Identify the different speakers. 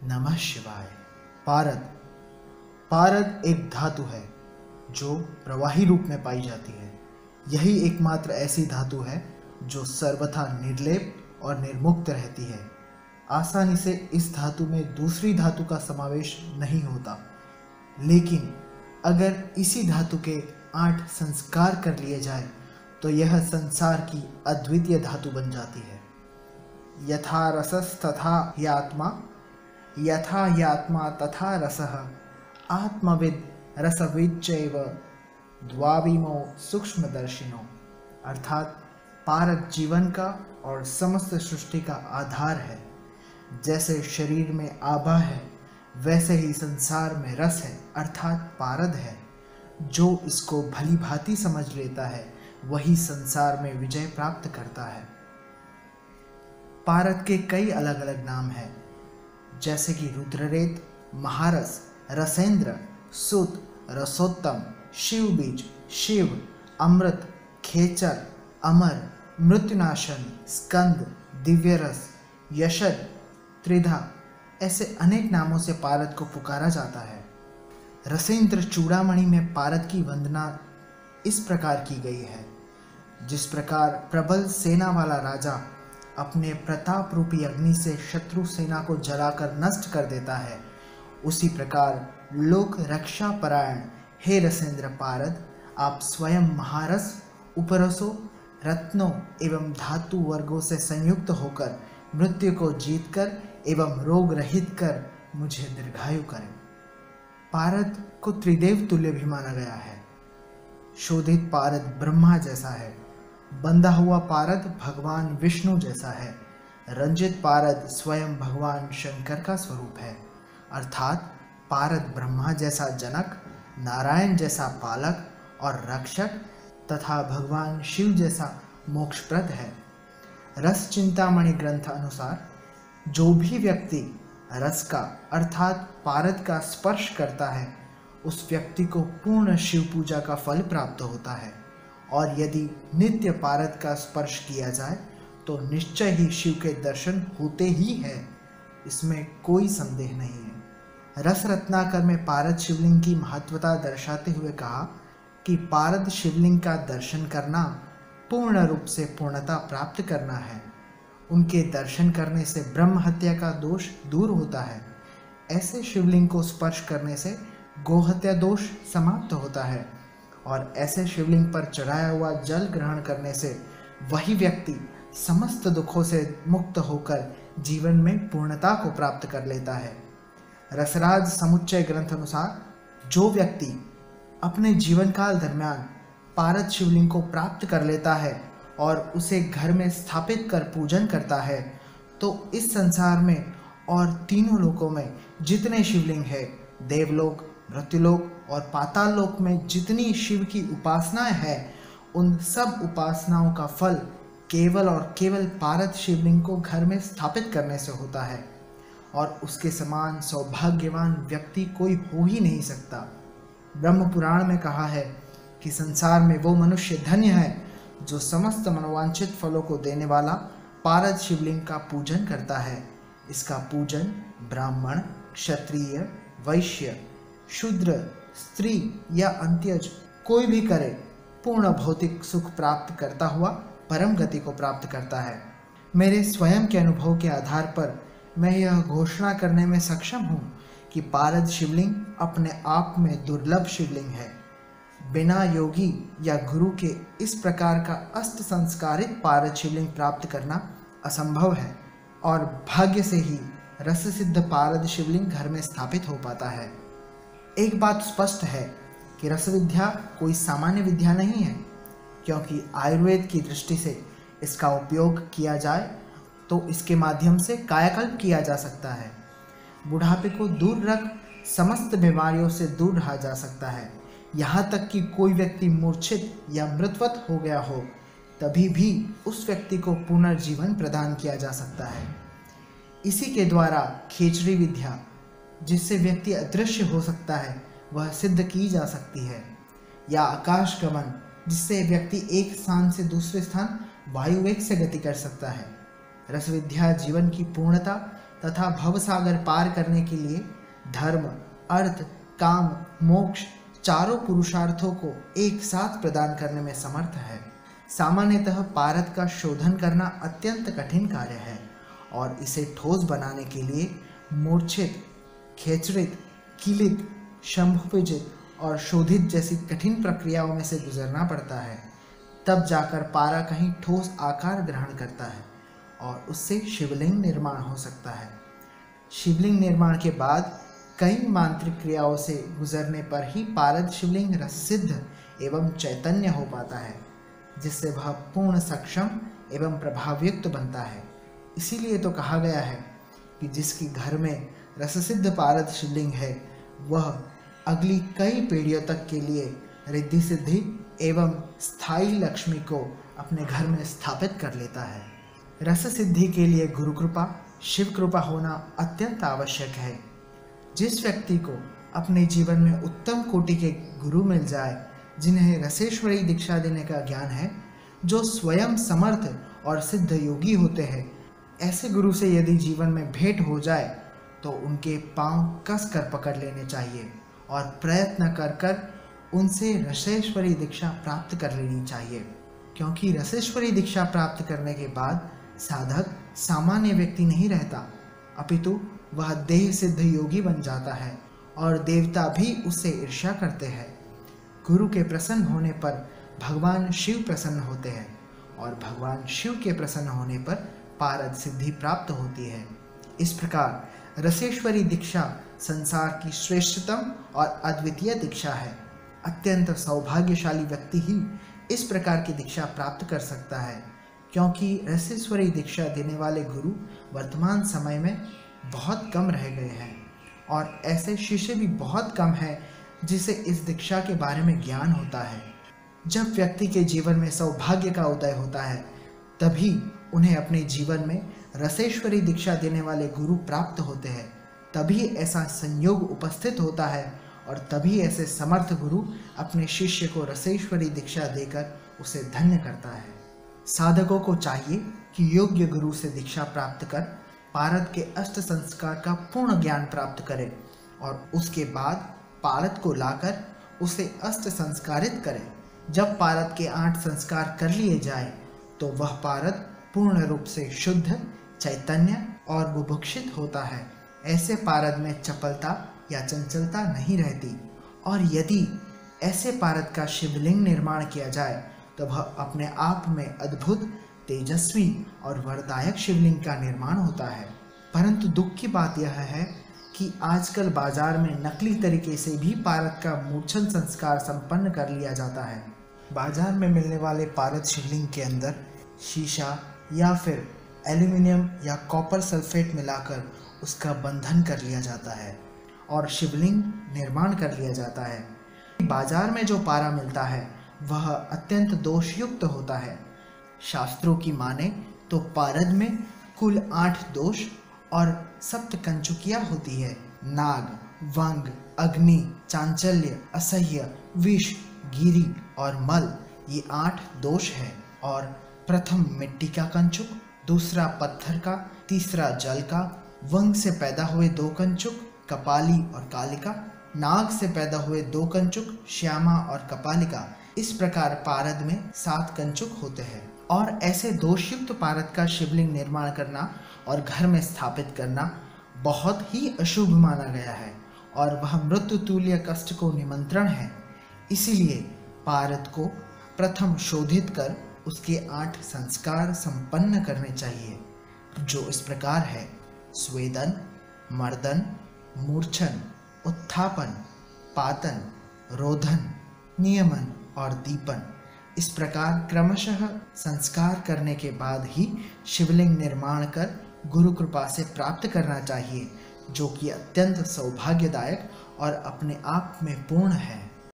Speaker 1: नमः शिवाय। पारद पारद एक धातु है जो प्रवाही रूप में पाई जाती है। यही एकमात्र ऐसी धातु है जो सर्वथा निर्लेप और निर्मुक्त रहती है। आसानी से इस धातु में दूसरी धातु का समावेश नहीं होता, लेकिन अगर इसी धातु के 8 संस्कार कर लिए जाए तो यह संसार की अद्वितीय धातु बन जाती है। यथा रसस्तथा ह्यात्मा, यथा ह्यात्मा तथा रसः, आत्मविद रसविद चैव द्वाविमो सूक्ष्मदर्शिनो। अर्थात पारद जीवन का और समस्त सृष्टि का आधार है। जैसे शरीर में आभा है, वैसे ही संसार में रस है अर्थात पारद है। जो इसको भली भांति समझ लेता है वही संसार में विजय प्राप्त करता है। पारद के कई अलग अलग नाम हैं, जैसे कि रुद्ररेत, महारस, रसेंद्र, सुत, रसोत्तम, शिव बीज, शिव, अमृत, खेचर, अमर, मृत्युनाशन, स्कंद, दिव्य रस, यशद, त्रिधा, ऐसे अनेक नामों से पारद को पुकारा जाता है। रसेंद्र चूड़ामणि में पारद की वंदना इस प्रकार की गई है। जिस प्रकार प्रबल सेना वाला राजा अपने प्रताप रूपी अग्नि से शत्रु सेना को जलाकर नष्ट कर देता है, उसी प्रकार लोक रक्षा परायण हे रसेंद्र पारद, आप स्वयं महारस, उपरसों, रत्नों एवं धातु वर्गों से संयुक्त होकर मृत्यु को जीतकर एवं रोग रहित कर मुझे दीर्घायु करें। पारद को त्रिदेव तुल्य भी माना गया है। शोधित पारद ब्रह्मा जैसा है, बंधा हुआ पारद भगवान विष्णु जैसा है, रंजित पारद स्वयं भगवान शंकर का स्वरूप है। अर्थात पारद ब्रह्मा जैसा जनक, नारायण जैसा पालक और रक्षक तथा भगवान शिव जैसा मोक्षप्रद है। रस चिंतामणि ग्रंथ अनुसार जो भी व्यक्ति रस का अर्थात पारद का स्पर्श करता है, उस व्यक्ति को पूर्ण शिव पूजा का फल प्राप्त होता है, और यदि नित्य पारद का स्पर्श किया जाए तो निश्चय ही शिव के दर्शन होते ही है। इसमें कोई संदेह नहीं है। रस रत्नाकर में पारद शिवलिंग की महत्वता दर्शाते हुए कहा कि पारद शिवलिंग का दर्शन करना पूर्ण रूप से पूर्णता प्राप्त करना है। उनके दर्शन करने से ब्रह्म हत्या का दोष दूर होता है। ऐसे शिवलिंग को स्पर्श करने से गोहत्या दोष समाप्त होता है, और ऐसे शिवलिंग पर चढ़ाया हुआ जल ग्रहण करने से वही व्यक्ति समस्त दुखों से मुक्त होकर जीवन में पूर्णता को प्राप्त कर लेता है। रसराज समुच्चय ग्रंथ अनुसार जो व्यक्ति अपने जीवन काल दरमियान पारद शिवलिंग को प्राप्त कर लेता है और उसे घर में स्थापित कर पूजन करता है, तो इस संसार में और तीनों लोकों में जितने शिवलिंग है, देवलोक, मृत्युलोक और पाताल लोक में जितनी शिव की उपासनाएं हैं, उन सब उपासनाओं का फल केवल और केवल पारद शिवलिंग को घर में स्थापित करने से होता है, और उसके समान सौभाग्यवान व्यक्ति कोई हो ही नहीं सकता। ब्रह्म पुराण में कहा है कि संसार में वो मनुष्य धन्य है जो समस्त मनोवांछित फलों को देने वाला पारद शिवलिंग का पूजन करता है। इसका पूजन ब्राह्मण, क्षत्रिय, वैश्य, शूद्र, स्त्री या अंत्यज कोई भी करे, पूर्ण भौतिक सुख प्राप्त करता हुआ परम गति को प्राप्त करता है। मेरे स्वयं के अनुभव के आधार पर मैं यह घोषणा करने में सक्षम हूँ कि पारद शिवलिंग अपने आप में दुर्लभ शिवलिंग है। बिना योगी या गुरु के इस प्रकार का अष्ट संस्कारित पारद शिवलिंग प्राप्त करना असंभव है, और भाग्य से ही रस सिद्ध पारद शिवलिंग घर में स्थापित हो पाता है। एक बात स्पष्ट है कि रस विद्या कोई सामान्य विद्या नहीं है, क्योंकि आयुर्वेद की दृष्टि से इसका उपयोग किया जाए तो इसके माध्यम से कायाकल्प किया जा सकता है। बुढ़ापे को दूर रख समस्त बीमारियों से दूर रहा जा सकता है। यहाँ तक कि कोई व्यक्ति मूर्छित या मृतवत हो गया हो, तभी भी उस व्यक्ति को पुनर्जीवन प्रदान किया जा सकता है। इसी के द्वारा खेचरी विद्या, जिससे व्यक्ति अदृश्य हो सकता है, वह सिद्ध की जा सकती है, या आकाश गमन, जिससे व्यक्ति एक स्थान से दूसरे स्थान वायुवेग से गति कर सकता है। रस विद्या जीवन की पूर्णता तथा भवसागर पार करने के लिए धर्म, अर्थ, काम, मोक्ष चारों पुरुषार्थों को एक साथ प्रदान करने में समर्थ है। सामान्यतः पारद का शोधन करना अत्यंत कठिन कार्य है और इसे ठोस बनाने के लिए मूर्छित, खेचरित, कीलित, शंभुविजित और शोधित जैसी कठिन प्रक्रियाओं में से गुजरना पड़ता है। तब जाकर पारा कहीं ठोस आकार ग्रहण करता है और उससे शिवलिंग निर्माण हो सकता है। शिवलिंग निर्माण के बाद कई मांत्रिक क्रियाओं से गुजरने पर ही पारद शिवलिंग रससिद्ध एवं चैतन्य हो पाता है, जिससे वह पूर्ण सक्षम एवं प्रभावयुक्त बनता है। इसीलिए तो कहा गया है कि जिसके घर में रससिद्ध पारद शिवलिंग है वह अगली कई पीढ़ियों तक के लिए रिद्धि सिद्धि एवं स्थायी लक्ष्मी को अपने घर में स्थापित कर लेता है। रस सिद्धि के लिए गुरु कृपा, शिव कृपा होना अत्यंत आवश्यक है। जिस व्यक्ति को अपने जीवन में उत्तम कोटि के गुरु मिल जाए, जिन्हें रसेश्वरी दीक्षा देने का ज्ञान है, जो स्वयं समर्थ और सिद्ध योगी होते हैं, ऐसे गुरु से यदि जीवन में भेंट हो जाए तो उनके पांव कस कर पकड़ लेने चाहिए और प्रयत्न कर कर उनसे रसेश्वरी दीक्षा प्राप्त कर लेनी चाहिए, क्योंकि रसेश्वरी दीक्षा प्राप्त करने के बाद साधक सामान्य व्यक्ति नहीं रहता, अपितु वह देह सिद्ध योगी बन जाता है और देवता भी उससे ईर्ष्या करते हैं। गुरु के प्रसन्न होने पर भगवान शिव प्रसन्न होते हैं और भगवान शिव के प्रसन्न होने पर पारद सिद्धि प्राप्त होती है। इस प्रकार रसेश्वरी दीक्षा संसार की श्रेष्ठतम और अद्वितीय दीक्षा है। अत्यंत सौभाग्यशाली व्यक्ति ही इस प्रकार की दीक्षा प्राप्त कर सकता है, क्योंकि रसेश्वरी दीक्षा देने वाले गुरु वर्तमान समय में बहुत कम रह गए हैं और ऐसे शिष्य भी बहुत कम हैं जिसे इस दीक्षा के बारे में ज्ञान होता है। जब व्यक्ति के जीवन में सौभाग्य का उदय होता है तभी उन्हें अपने जीवन में रसेश्वरी दीक्षा देने वाले गुरु प्राप्त होते हैं, तभी ऐसा संयोग उपस्थित होता है और तभी ऐसे समर्थ गुरु अपने शिष्य को रसेश्वरी दीक्षा देकर उसे धन्य करता है। साधकों को चाहिए कि योग्य गुरु से दीक्षा प्राप्त कर पारद के अष्ट संस्कार का पूर्ण ज्ञान प्राप्त करें और उसके बाद पारद को लाकर उसे अष्ट संस्कारित करें। जब पारद के 8 संस्कार कर लिए जाए तो वह पारद पूर्ण रूप से शुद्ध, चैतन्य और बुभुक्षित होता है। ऐसे पारद में चपलता या चंचलता नहीं रहती और यदि ऐसे पारद का शिवलिंग निर्माण किया जाए तो वह अपने आप में अद्भुत, तेजस्वी और वरदायक शिवलिंग का निर्माण होता है। परंतु दुख की बात यह है कि आजकल बाजार में नकली तरीके से भी पारद का मूर्छन संस्कार संपन्न कर लिया जाता है। बाजार में मिलने वाले पारद शिवलिंग के अंदर शीशा या फिर एल्यूमिनियम या कॉपर सल्फेट मिलाकर उसका बंधन कर लिया जाता है और शिवलिंग निर्माण कर लिया जाता है। बाजार में जो पारा मिलता है वह अत्यंत दोषयुक्त होता है। शास्त्रों की माने तो पारद में कुल 8 दोष और सप्त कंचुकियाँ होती है। नाग, वंग, अग्नि, चांचल्य, असह्य, विष, गिरी और मल, ये 8 दोष है। और प्रथम मिट्टी का कंचुक, दूसरा पत्थर का, तीसरा जल का, वंग से पैदा हुए 2 कंचुक, कपाली और कालिका, नाग से पैदा हुए 2 कंचुक, श्यामा और कपालिका। इस प्रकार पारद में 7 कंचुक होते हैं। और ऐसे दोषयुक्त पारद का शिवलिंग निर्माण करना और घर में स्थापित करना बहुत ही अशुभ माना गया है और वह मृत्यु तुल्य कष्ट को निमंत्रण है। इसीलिए पारद को प्रथम शोधित कर उसके 8 संस्कार संपन्न करने चाहिए, जो इस प्रकार है: स्वेदन, मर्दन, मूर्छन, उत्थापन, पातन, रोधन, नियमन और दीपन। इस प्रकार क्रमशः संस्कार करने के बाद ही शिवलिंग निर्माण कर गुरु कृपा से प्राप्त करना चाहिए, जो कि अत्यंत सौभाग्यदायक और अपने आप में पूर्ण है।